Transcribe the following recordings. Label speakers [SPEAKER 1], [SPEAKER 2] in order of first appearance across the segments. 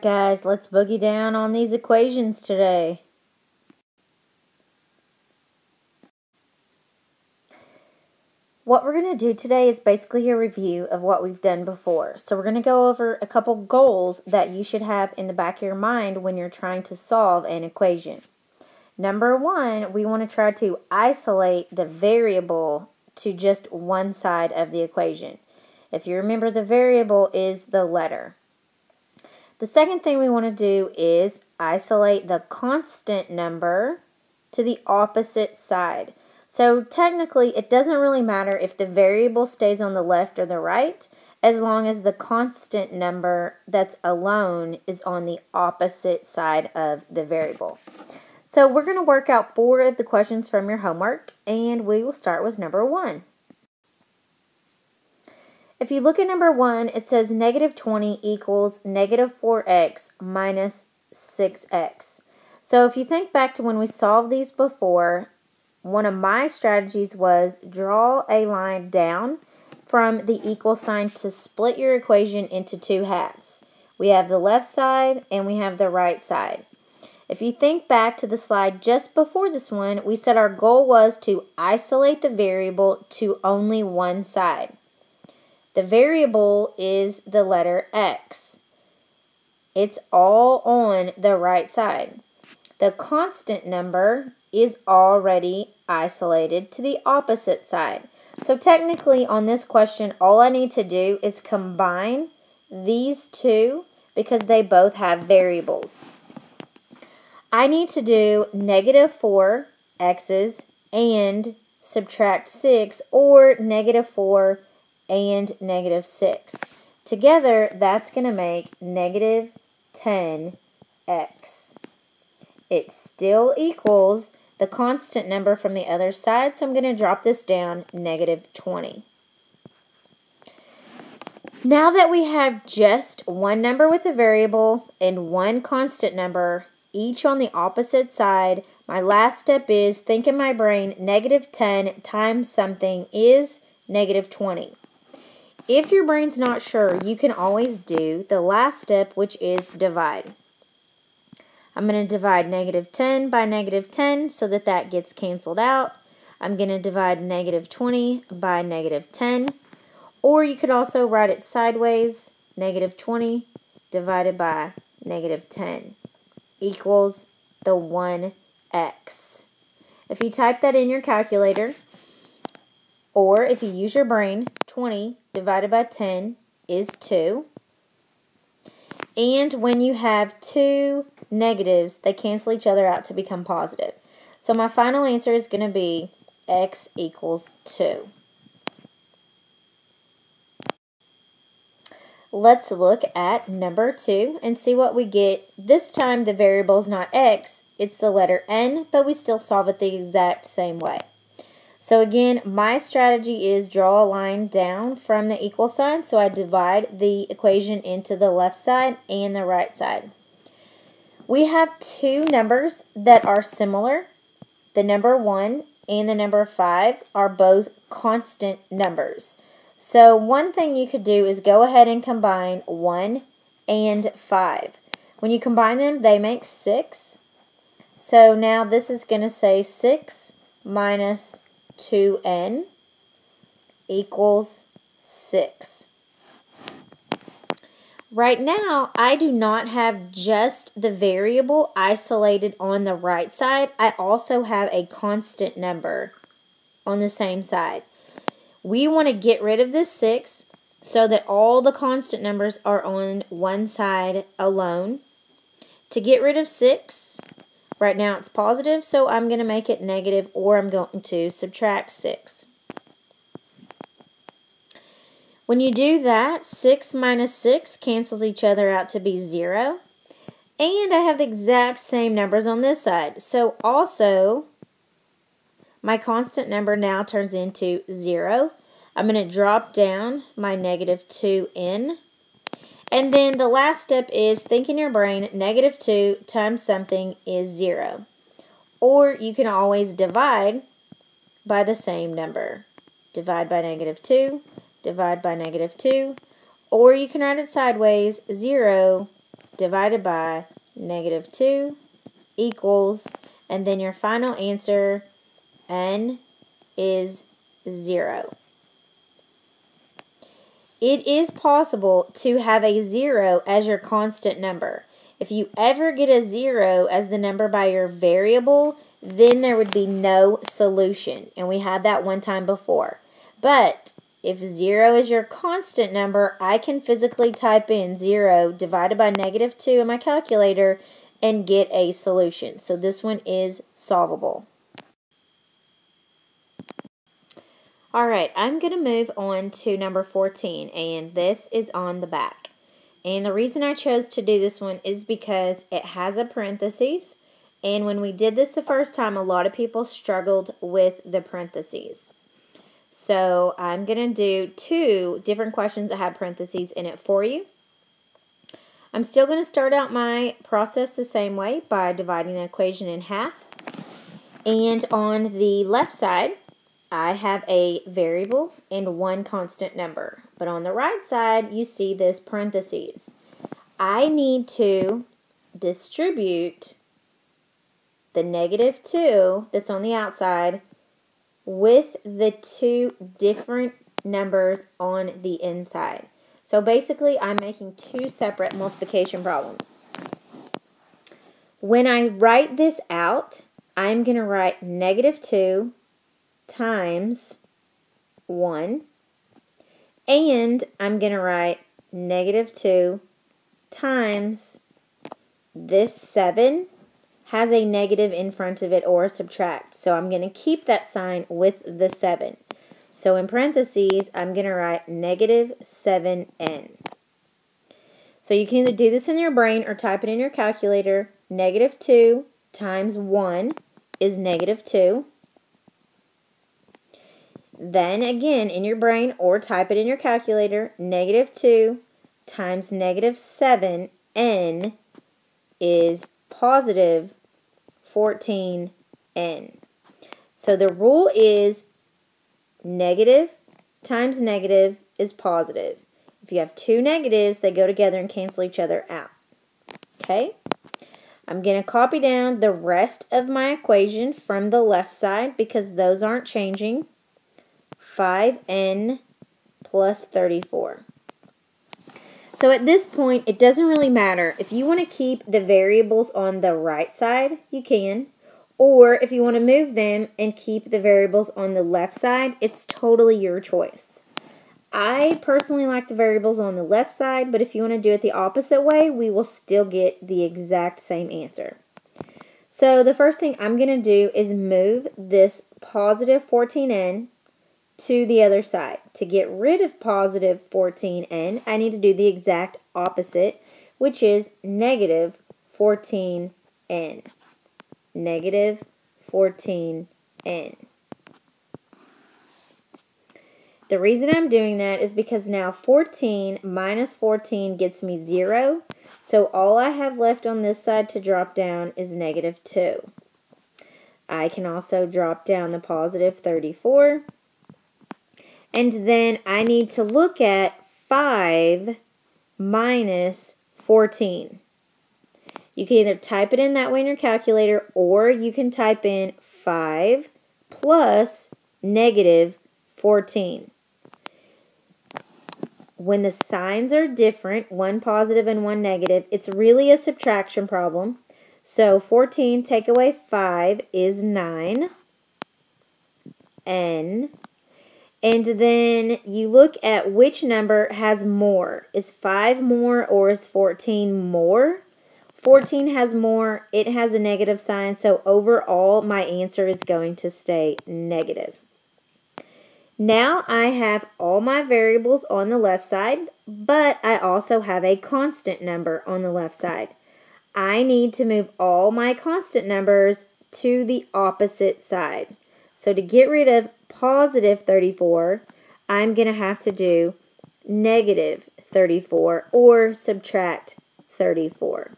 [SPEAKER 1] guys, let's boogie down on these equations today. What we're going to do today is basically a review of what we've done before. So we're going to go over a couple goals that you should have in the back of your mind when you're trying to solve an equation. Number one, we want to try to isolate the variable to just one side of the equation. If you remember, the variable is the letter. The second thing we want to do is isolate the constant number to the opposite side. So technically, it doesn't really matter if the variable stays on the left or the right, as long as the constant number that's alone is on the opposite side of the variable. So we're going to work out 4 of the questions from your homework, and we will start with number 1. If you look at number 1, it says negative 20 equals negative 4x minus 6x. So if you think back to when we solved these before, one of my strategies was draw a line down from the equal sign to split your equation into 2 halves. We have the left side and we have the right side. If you think back to the slide just before this one, we said our goal was to isolate the variable to only one side. The variable is the letter x. It's all on the right side. The constant number is already isolated to the opposite side. So technically on this question, all I need to do is combine these two because they both have variables. I need to do negative 4 x's and subtract 6, or negative 4 and negative 6. Together, that's going to make negative 10x. It still equals the constant number from the other side, so I'm going to drop this down, negative 20. Now that we have just one number with a variable and one constant number, each on the opposite side, my last step is, think in my brain, negative 10 times something is negative 20. If your brain's not sure, you can always do the last step, which is divide. I'm going to divide negative 10 by negative 10 so that that gets canceled out. I'm going to divide negative 20 by negative 10. Or you could also write it sideways, negative 20 divided by negative 10 equals the 1x. If you type that in your calculator, or if you use your brain, 20 divided by 10 is 2. And when you have 2 negatives, they cancel each other out to become positive. So my final answer is going to be x equals 2. Let's look at number 2 and see what we get. This time the variable is not x, it's the letter n, but we still solve it the exact same way. So again, my strategy is draw a line down from the equal sign, so I divide the equation into the left side and the right side. We have 2 numbers that are similar. The number 1 and the number 5 are both constant numbers. So one thing you could do is go ahead and combine 1 and 5. When you combine them, they make 6. So now this is going to say 6 minus 2n equals 6. Right now, I do not have just the variable isolated on the right side. I also have a constant number on the same side. We want to get rid of this 6 so that all the constant numbers are on one side alone. To get rid of 6, right now it's positive, so I'm going to make it negative, or I'm going to subtract 6. When you do that, 6 minus 6 cancels each other out to be 0. And I have the exact same numbers on this side. So also, my constant number now turns into 0. I'm going to drop down my negative 2n. And then the last step is, think in your brain, negative 2 times something is 0. Or you can always divide by the same number. Divide by negative 2, divide by negative 2, or you can write it sideways, 0 divided by negative 2 equals, and then your final answer, n, is 0. It is possible to have a 0 as your constant number. If you ever get a 0 as the number by your variable, then there would be no solution. And we had that one time before. But if 0 is your constant number, I can physically type in 0 divided by negative 2 in my calculator and get a solution. So this one is solvable. Alright, I'm going to move on to number 14, and this is on the back. And the reason I chose to do this one is because it has a parentheses, and when we did this the first time, a lot of people struggled with the parentheses. So I'm going to do 2 different questions that have parentheses in it for you. I'm still going to start out my process the same way by dividing the equation in half. And on the left side, I have a variable and 1 constant number. But on the right side, you see this parentheses. I need to distribute the negative 2 that's on the outside with the 2 different numbers on the inside. So basically, I'm making 2 separate multiplication problems. When I write this out, I'm going to write negative 2 times 1, and I'm going to write negative 2 times this 7 has a negative in front of it or a subtract. So I'm going to keep that sign with the 7. So in parentheses, I'm going to write negative 7n. So you can either do this in your brain or type it in your calculator. Negative 2 times 1 is negative 2. Then again, in your brain or type it in your calculator, negative 2 times negative 7n is positive 14n. So the rule is negative times negative is positive. If you have 2 negatives, they go together and cancel each other out. Okay? I'm going to copy down the rest of my equation from the left side because those aren't changing. 5n plus 34. So at this point, it doesn't really matter. If you want to keep the variables on the right side, you can. Or if you want to move them and keep the variables on the left side, it's totally your choice. I personally like the variables on the left side, but if you want to do it the opposite way, we will still get the exact same answer. So the first thing I'm going to do is move this positive 14n to the other side. To get rid of positive 14n, I need to do the exact opposite, which is negative 14n. Negative 14n. The reason I'm doing that is because now 14 minus 14 gets me 0. So all I have left on this side to drop down is negative 2. I can also drop down the positive 34. And then I need to look at 5 minus 14. You can either type it in that way in your calculator, or you can type in 5 plus negative 14. When the signs are different, one positive and one negative, it's really a subtraction problem. So 14 take away 5 is 9. N. And then you look at which number has more. Is 5 more or is 14 more? 14 has more. It has a negative sign. So overall, my answer is going to stay negative. Now I have all my variables on the left side, but I also have a constant number on the left side. I need to move all my constant numbers to the opposite side. So to get rid of positive 34, I'm going to have to do negative 34 or subtract 34.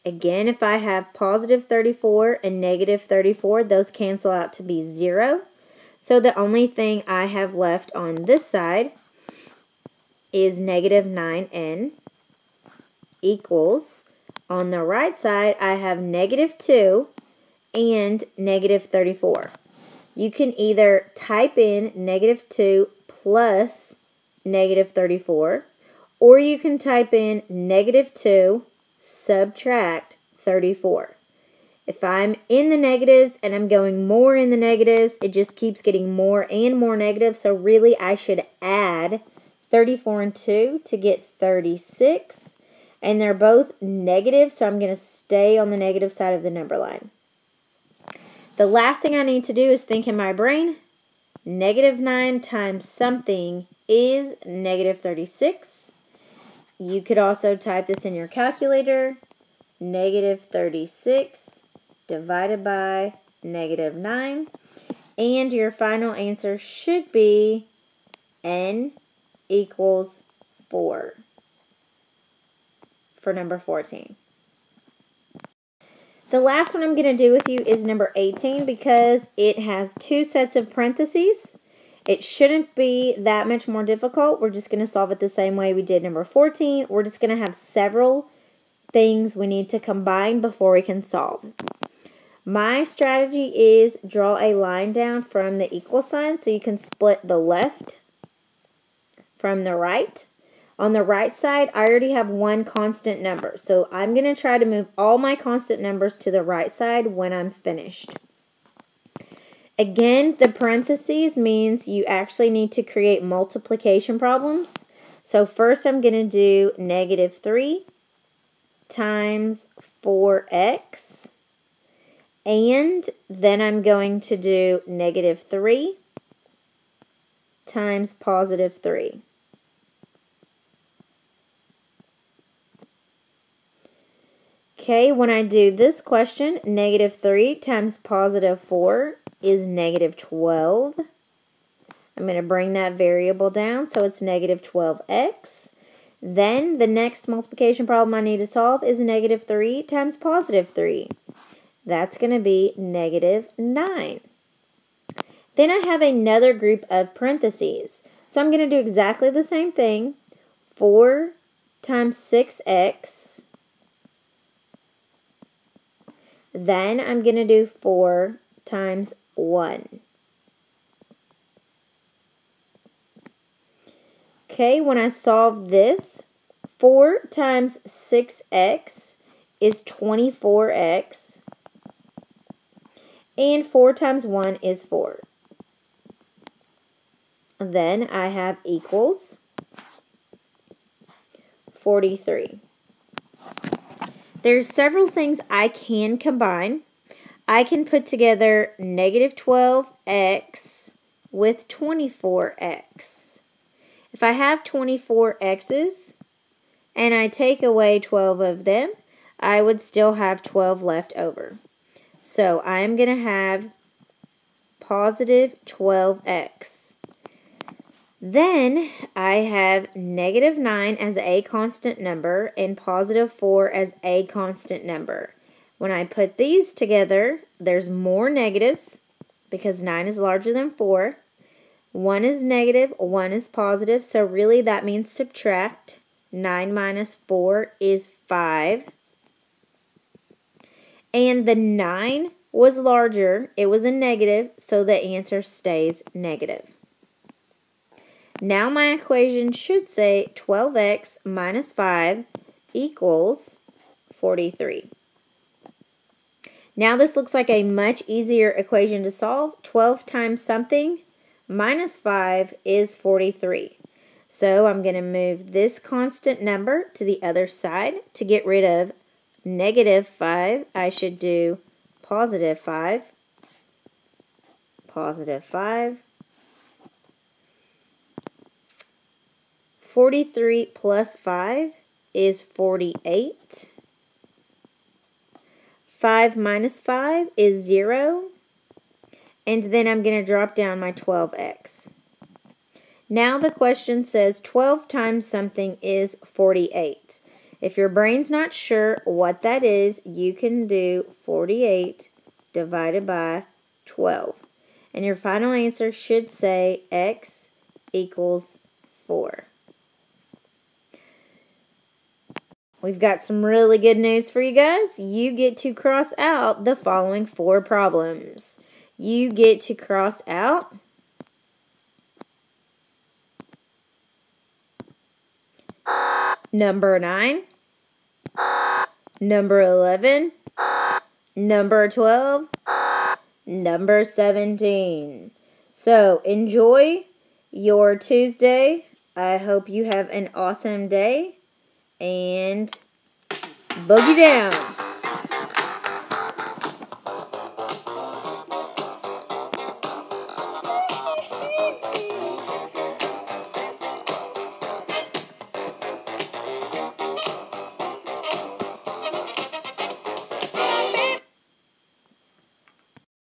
[SPEAKER 1] Again, if I have positive 34 and negative 34, those cancel out to be 0. So the only thing I have left on this side is negative 9n equals, on the right side, I have negative 2 and negative 34. You can either type in negative 2 plus negative 34, or you can type in negative 2 subtract 34. If I'm in the negatives and I'm going more in the negatives, it just keeps getting more and more negative. So really, I should add 34 and 2 to get 36. And they're both negative, so I'm going to stay on the negative side of the number line. The last thing I need to do is think in my brain. Negative 9 times something is negative 36. You could also type this in your calculator. Negative 36 divided by negative 9. And your final answer should be n equals 4 for number 14. The last one I'm going to do with you is number 18 because it has 2 sets of parentheses. It shouldn't be that much more difficult. We're just going to solve it the same way we did number 14. We're just going to have several things we need to combine before we can solve. My strategy is draw a line down from the equal sign so you can split the left from the right. On the right side, I already have one constant number, so I'm going to try to move all my constant numbers to the right side when I'm finished. Again, the parentheses means you actually need to create multiplication problems. So first I'm going to do negative 3 times 4x, and then I'm going to do negative 3 times positive 3. Okay, when I do this question, negative 3 times positive 4 is negative 12. I'm going to bring that variable down, so it's negative 12x. Then the next multiplication problem I need to solve is negative 3 times positive 3. That's going to be negative 9. Then I have another group of parentheses. So I'm going to do exactly the same thing. 4 times 6x. Then I'm going to do 4 times 1. Okay, when I solve this, 4 times 6x is 24x. And 4 times 1 is 4. Then I have equals 43. There's several things I can combine. I can put together negative 12x with 24x. If I have 24 x's and I take away 12 of them, I would still have 12 left over. So I'm going to have positive 12x. Then I have negative 9 as a constant number and positive 4 as a constant number. When I put these together, there's more negatives because 9 is larger than 4. 1 is negative, 1 is positive, so really that means subtract. 9 minus 4 is 5. And the 9 was larger, it was a negative, so the answer stays negative. Now my equation should say 12x minus 5 equals 43. Now this looks like a much easier equation to solve. 12 times something minus 5 is 43. So I'm going to move this constant number to the other side. To get rid of negative 5, I should do positive 5, positive 5. 43 plus 5 is 48. 5 minus 5 is 0. And then I'm going to drop down my 12x. Now the question says 12 times something is 48. If your brain's not sure what that is, you can do 48 divided by 12. And your final answer should say x equals 4. we've got some really good news for you guys. You get to cross out the following 4 problems. You get to cross out number 9, number 11, number 12, number 17. So enjoy your Tuesday. I hope you have an awesome day. And boogie down.